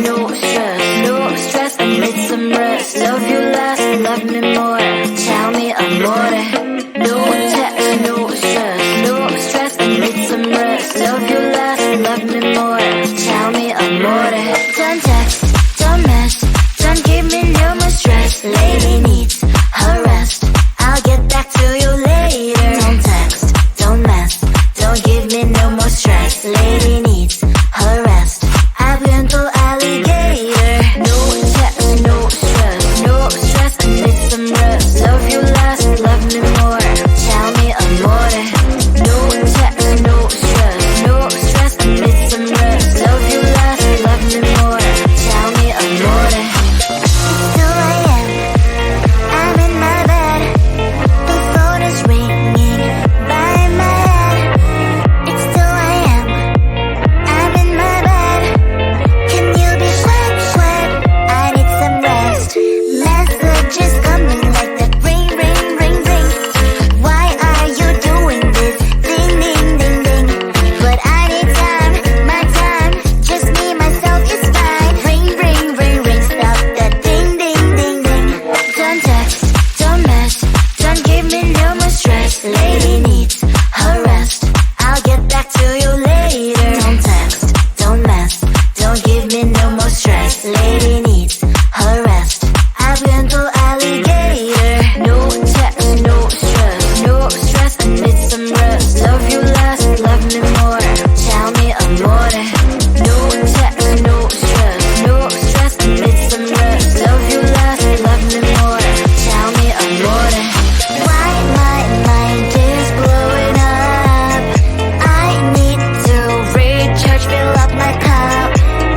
no stress, no stress, I need some rest. Love you less, love me more. Tell me amore. No text, no stress, no stress, I need some rest. Love you less, love me more. Tell me amore. Don't text, don't mess, don't give me no more stress. Lady needs her rest. I'll get back to you later. Don't text, don't mess, don't give me no more stress. Lady needs her rest. I've been to alligator. No text, no stress, no stress, I need some rest. Love you less, love me more. Tell me amore. No text, no stress, no stress, I need some rest. Love you less, love me more. Tell me amore. It's 2 a.m. I'm in my bed. The phone is ringing by my head. It's 2 a.m. I'm in my bed. Can you be quiet? I need some rest. Messages coming like that ring, ring, ring, ring. Why are you doing this? Ding, ding, ding, ding. But I need time, my time. Just me, myself is fine. Ring, ring, ring, ring. Stop that ding, ding, ding, ding. Don't text, don't mess, don't give me no more stress. Lady needs her rest. I'll get back to you later. Don't text, don't mess, don't give me no more stress. Lady needs her rest. I've been to alligator. No text, no stress, no stress, I need some rest. Love you less, love me more. Tell me amore. No text, no stress, no stress, I need some rest. Love you less, love me more. Tell me amore. Why my mind is blowing up? I need to recharge, fill up my cup.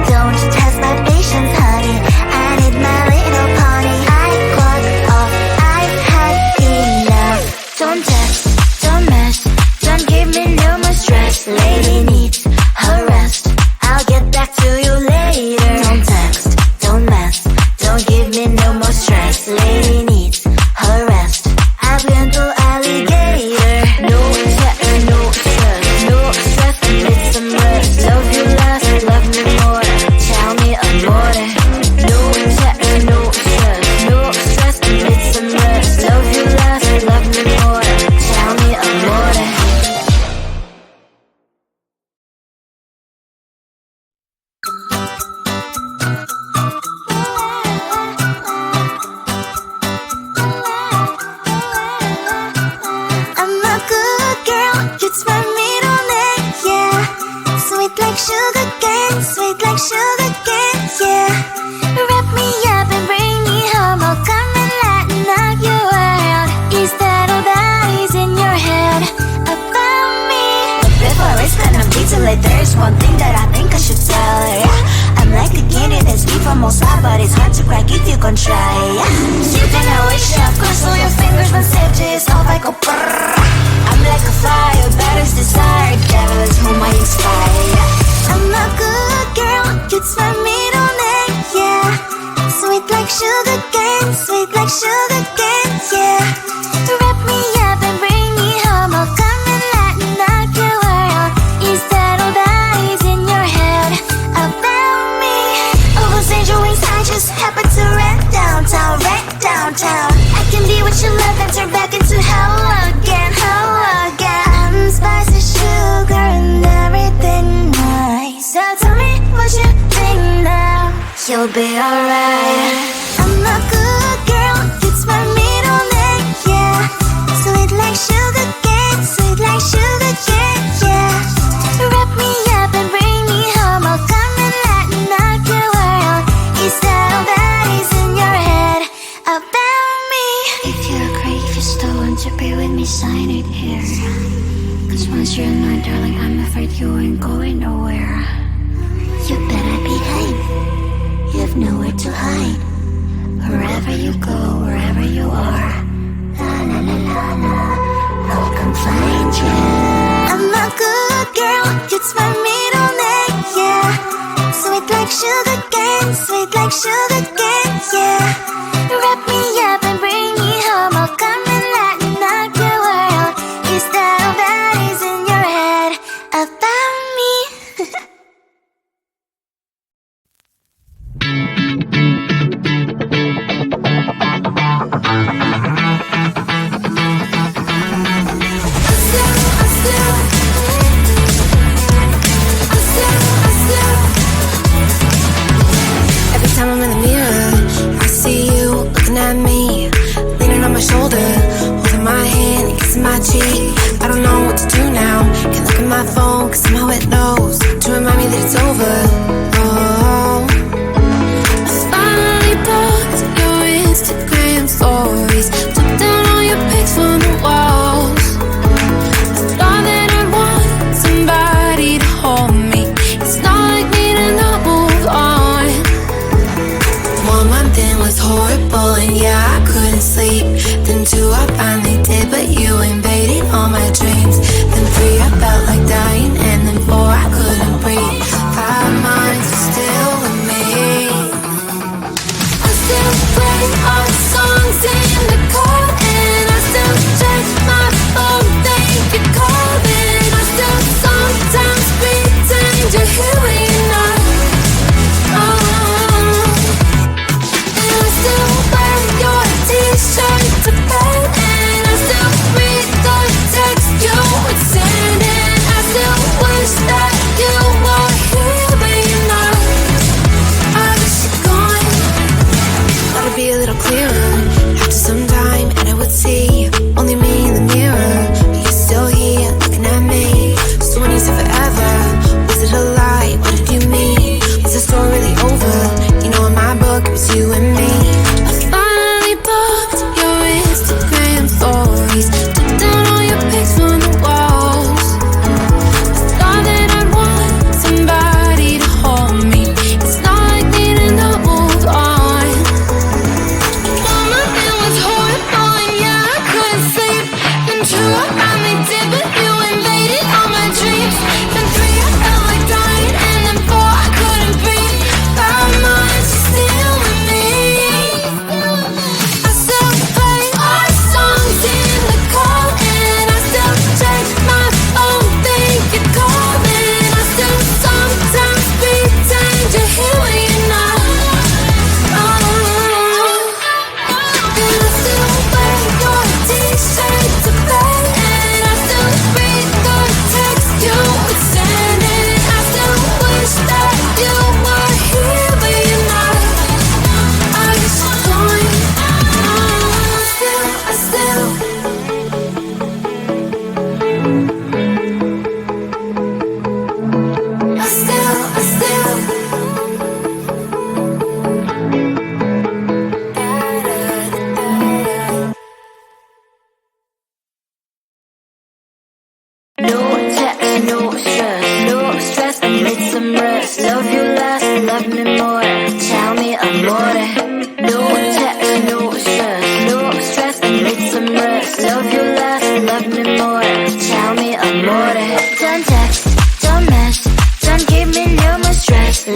Don't test my patience, honey. I need my little pony. I clock off, I've had enough. Don't text, don't mess, don't give me no more stress. Lady needs her rest. I'll get back to you later. Don't text, don't mess, don't give me no more stress. Lady needs her rest. I've been to alligator. No text, no stress, no stress, I need some rest. Love you less, love me more. Tell me amore. No text, no stress, no stress, I need some rest. Love you less, love me more. Tell me amore. I'm a good girl, it's my middle name, yeah. Sweet like sugar cane, sweet like sugar cane, yeah. Wrap me up and bring me home, I'll come and lighten up your world. Is that all that is in your head about me? But before it's gonna be too late, there's one thing that I think I should tell her, yeah. I'm like a candy that's deep from outside, but it's hard to crack if you can try, yeah. You think I wish I've crossed all your fingers when safety is off, I go brrrr. I'm like a fire, batter's desire, devil is whom I inspire, yeah. I'm a good girl, it's my middle name, yeah. Sweet like sugar cane, sweet like sugar cane, yeah. Wrap me up and bring me home, I'll come and lighten up your world. Is that all that is in your head about me? Oh, those angel wings I just happen to rent downtown, rent downtown. I can be what you love and turn back into hell again, hell again. I'm spicy sugar and everything nice. So tell me what you think now. You'll be alright. I'm a good girl, it's my middle name, yeah. Sweet like sugar cane, sweet like sugar cane, yeah. Wrap me up and bring me home, I'll come and lighten up your world. Is that all that is in your head about me? If you're great, if you still want to be with me, sign it here. Cause once you're not, darling, I'm afraid you ain't going nowhere. You better behave, you have nowhere to hide. Wherever you go, wherever you are, la la la la la, I'll come find you. I'm a good girl, it's my middle name, yeah. Sweet like sugar cane, sweet like sugar cane, yeah. Wrap me up and bring me home, I'll come and lighten up your world. Is that all that is in your head about me?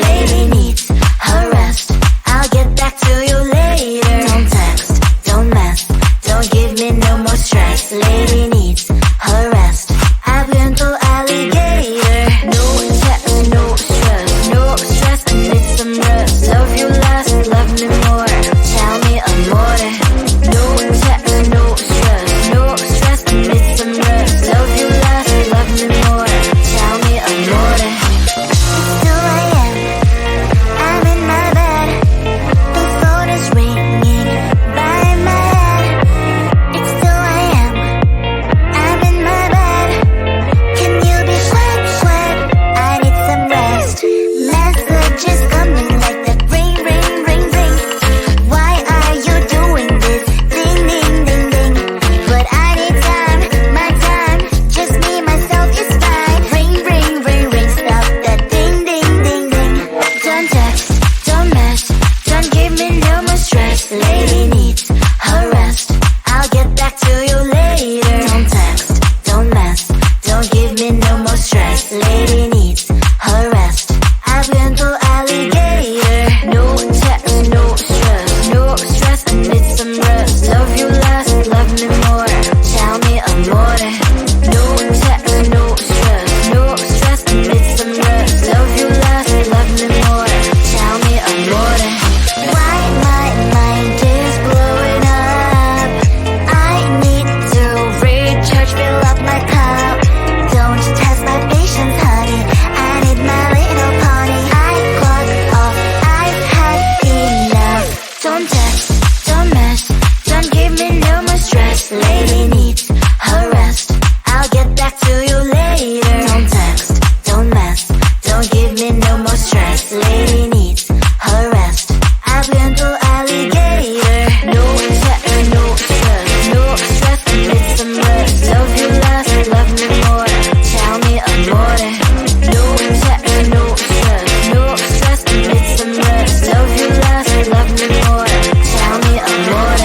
lady needs her rest. I'll get back to you later. Don't text, don't mess, don't give me no more stress. Lady needs her rest. I've been to alligator. No text, no stress, no stress. I need some rest. Love you last, love me more. Tell me amore. No text, no stress, no stress. I need some rest. Love you last, love me more. Tell me amore. It's 2 a.m. I'm in my bed. The phone is ringing by my head. It's 2 a.m. I'm in my bed. Can you be quiet? I need some rest. Messages coming like that ring, ring, ring, ring. Why are you doing this? Ding, ding, ding, ding. But I need time, my time. Just me, myself is fine. Ring, ring, ring, ring. Stop that ding, ding, ding, ding. Don't text, don't mess, don't give me no more stress. Lady needs her rest. I'll get back to you later. Don't text, don't mess, don't give me no more stress. Lady needs her rest. I've been to alligator. No text, no stress, no stress. I need some rest. Love you last, love me more. Tell me amore. No text, no stress, no stress. I need some rest. Love you last, love me more. Tell me amore. Why my mind is blowing up? I need to recharge, fill up my cup. Don't test my patience, honey. I need my little pony. I clock off, I've had enough. Don't text, don't mess, don't give me no more stress. Lady needs her rest. I'll get back to you later. Don't text, don't mess, don't give me no more stress. Lady needs her rest. I've been to alligator. No text, no stress, no stress. I need some rest. Love you last, love me more. Tell me amore. No text, no stress, no stress. I need some rest. Love you last, love me more. Tell me amore.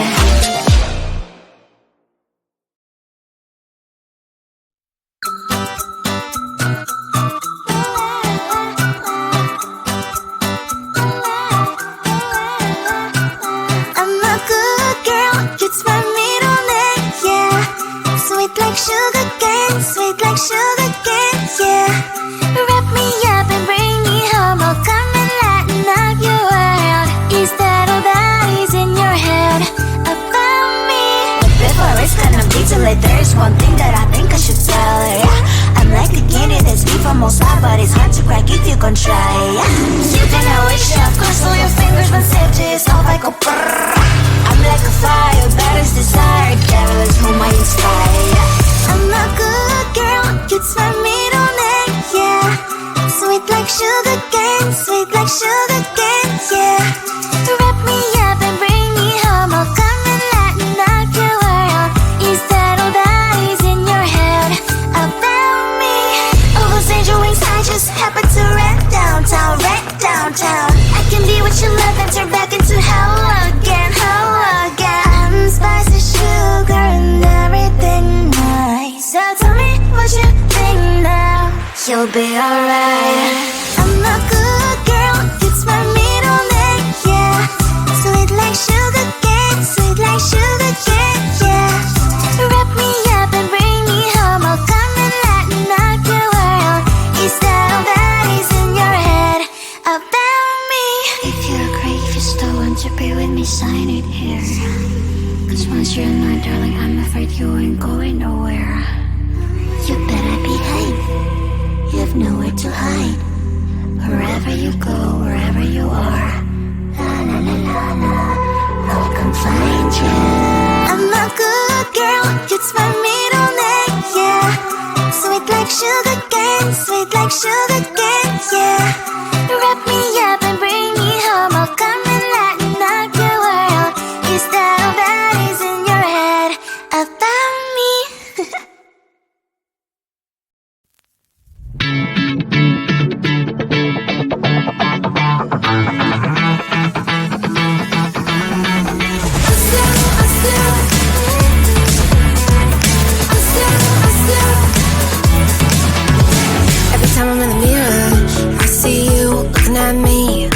I'm a good girl, it's my middle name, yeah. Sweet like sugar cane, sweet like sugar cane, yeah. Wrap me up and bring me home, I'll come and lighten up your world. Is that all that is in your head about me? But before it's gonna be too late, there's one thing that I think I should tell her, yeah. I'm like a candy that's deep from most high, but it's hard to crack if you can try, yeah. You can always shove, cross all your fingers when safety is off, I go brrrr. I'm like a fire, that is desire, devil is whom I inspire, yeah. I'm a good girl, it's my middle name, yeah. Sweet like sugar cane, sweet like sugar cane, yeah. Wrap me up and bring me home, I'll come and lighten up your world. Is that all that is in your head about me? Oh, those angel wings, I just happen to rent downtown, rent downtown. I can be what you love and turn back into hell again, hell again. I'm spicy sugar and everything nice. So tell me what you think now. You'll be alright. I'm a good girl, it's my middle name, yeah. Sweet like sugar cane, sweet like sugar cane, yeah. Wrap me up and bring me home, I'll come and lighten up your world. Is that all that is in your head about me? If you're great, if you still want to be with me, sign it here. Cause once you're in line, darling, I'm afraid you ain't going nowhere. You better behave, you have nowhere to hide. Wherever you go, wherever you are, la la la la la, I'll come find you. I'm a good girl, it's my middle name, yeah. Sweet like sugar cane, sweet like sugar cane, yeah. Wrap me up and bring me home, I'll come and lighten up your world. Is that all that is in your head about me? at me,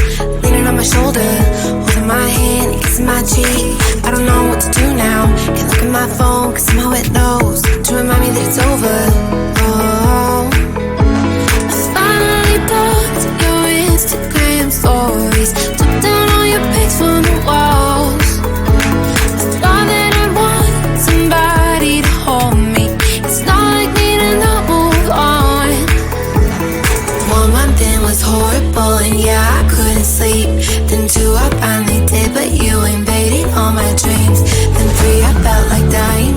leaning on my shoulder, holding my hand, kissing my cheek. I don't know what to do now. Can't look at my phone, cause somehow it knows to remind me that it's over. Oh, I finally blocked your Instagram stories, took down all your pics from the walls. I thought that I'd want somebody to hold me. It's not like me to not move on. 1 month in was horrible, and yeah, I couldn't sleep. Then 2, I finally did, but you invaded all my dreams. Then 3, I felt like dying,